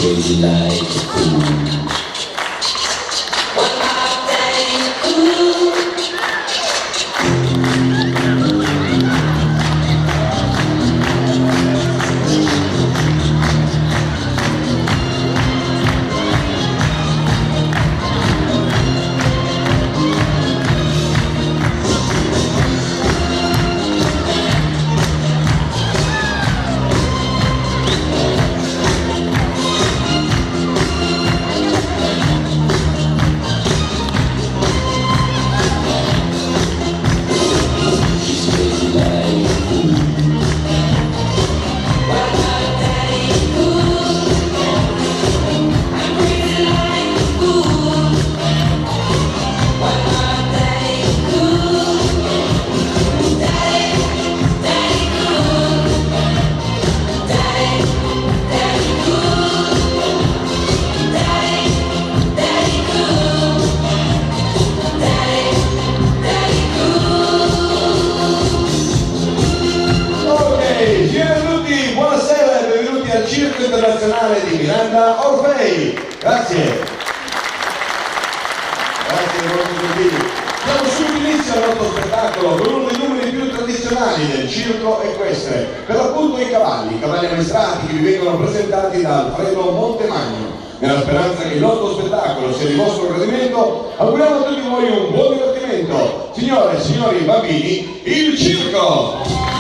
crazy like a fool. Circo Internazionale di Miranda Orfei. Grazie. Grazie ai vostri bambini. Diamo subito inizio al nostro spettacolo con uno dei numeri più tradizionali del circo equestre, per l'appunto i cavalli ammaestrati che vi vengono presentati da Alfredo Montemagno. Nella speranza che il nostro spettacolo sia di vostro gradimento, auguriamo a tutti voi un buon divertimento. Signore e signori bambini, il circo!